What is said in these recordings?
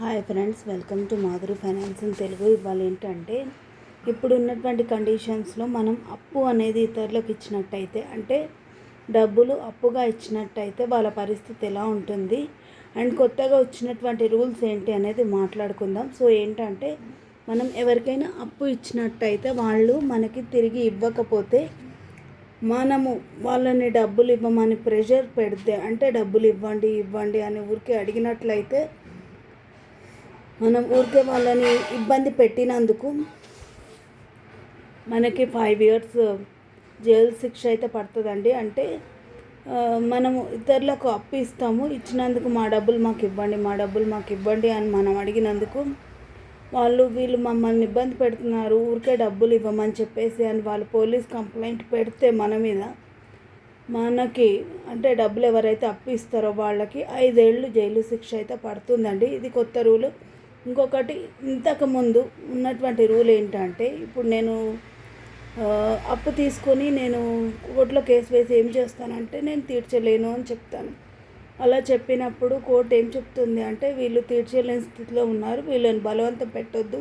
Hi friends, welcome to Madhuri finance in Telugu. ఇవాళ ఏంటంటే ఇప్పుడు ఉన్నటువంటి కండిషన్స్లో మనం అప్పు అనేది ఇతరులకు ఇచ్చినట్టయితే, అంటే డబ్బులు అప్పుగా ఇచ్చినట్టయితే వాళ్ళ పరిస్థితి ఎలా ఉంటుంది అండ్ కొత్తగా వచ్చినటువంటి రూల్స్ ఏంటి అనేది మాట్లాడుకుందాం. సో ఏంటంటే మనం ఎవరికైనా అప్పు ఇచ్చినట్టయితే వాళ్ళు మనకి తిరిగి ఇవ్వకపోతే మనము వాళ్ళని డబ్బులు ఇవ్వమని ప్రెషర్ పెడితే, అంటే డబ్బులు ఇవ్వండి ఇవ్వండి అని ఊరికే అడిగినట్లయితే మనం ఊరికే వాళ్ళని ఇబ్బంది పెట్టినందుకు మనకి 5 years జైలు శిక్ష అయితే పడుతుందండి. అంటే మనము ఇతరులకు అప్పు ఇస్తాము, ఇచ్చినందుకు మా డబ్బులు మాకు ఇవ్వండి అని మనం అడిగినందుకు వీళ్ళు మమ్మల్ని ఇబ్బంది పెడుతున్నారు, ఊరికే డబ్బులు ఇవ్వమని చెప్పేసి అని వాళ్ళు పోలీస్ కంప్లైంట్ పెడితే మనకి అంటే డబ్బులు ఎవరైతే అప్పు ఇస్తారో వాళ్ళకి 5 years జైలు శిక్ష అయితే పడుతుందండి. ఇది కొత్త రూలు. ఇంకొకటి, ఇంతకుముందు ఉన్నటువంటి రూల్ ఏంటంటే, ఇప్పుడు నేను అప్పు తీసుకొని నేను కోర్టులో కేసు వేసి ఏం చేస్తానంటే నేను తీర్చలేను అని చెప్తాను. అలా చెప్పినప్పుడు కోర్టు ఏం చెప్తుంది అంటే, వీళ్ళు తీర్చలేని స్థితిలో ఉన్నారు, వీళ్ళని బలవంతం పెట్టొద్దు,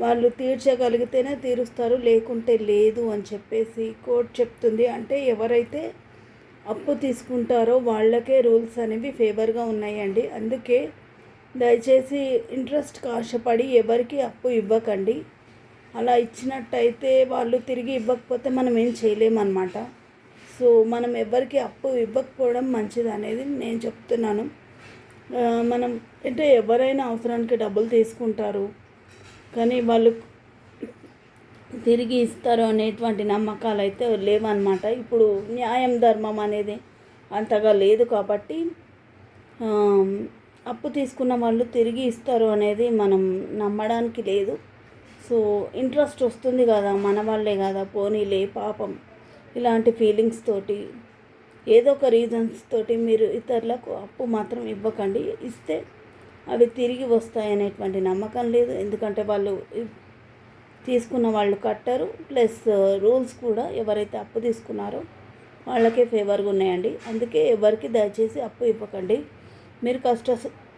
వాళ్ళు తీర్చగలిగితేనే తీరుస్తారు, లేకుంటే లేదు అని చెప్పేసి కోర్టు చెప్తుంది. అంటే ఎవరైతే అప్పు తీసుకుంటారో వాళ్ళకే రూల్స్ అనేవి ఫేవర్గా ఉన్నాయండి. అందుకే దయచేసి ఇంట్రెస్ట్కి ఆశపడి ఎవరికి అప్పు ఇవ్వకండి. అలా ఇచ్చినట్టయితే వాళ్ళు తిరిగి ఇవ్వకపోతే మనం ఏం చేయలేమన్నమాట. సో మనం ఎవరికి అప్పు ఇవ్వకపోవడం మంచిది అనేది నేను చెప్తున్నాను. మనం అంటే ఎవరైనా అవసరానికి డబ్బులు తీసుకుంటారు, కానీ వాళ్ళు తిరిగి ఇస్తారు అనేటువంటి నమ్మకాలు అయితే లేవన్నమాట. ఇప్పుడు న్యాయం ధర్మం అనేది అంతగా లేదు కాబట్టి అప్పు తీసుకున్న వాళ్ళు తిరిగి ఇస్తారు అనేది మనం నమ్మడానికి లేదు. సో ఇంట్రెస్ట్ వస్తుంది కదా, మన వాళ్ళే కదా, పోనీలే పాపం, ఇలాంటి ఫీలింగ్స్ తోటి ఏదో ఒక రీజన్స్ తోటి మీరు ఇతరులకు అప్పు మాత్రం ఇవ్వకండి. ఇస్తే అవి తిరిగి వస్తాయనేటువంటి నమ్మకం లేదు. ఎందుకంటే వాళ్ళు తీసుకున్న వాళ్ళు కట్టరు, ప్లస్ రూల్స్ కూడా ఎవరైతే అప్పు తీసుకున్నారో వాళ్ళకే ఫేవర్గా ఉన్నాయండి. అందుకే ఎవరికి దయచేసి అప్పు ఇవ్వకండి.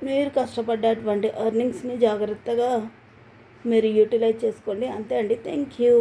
మీరు కష్టపడ్డటువంటి ఎర్నింగ్స్ని జాగ్రత్తగా మీరు యూటిలైజ్ చేసుకోండి. అంతే అండి. Thank you.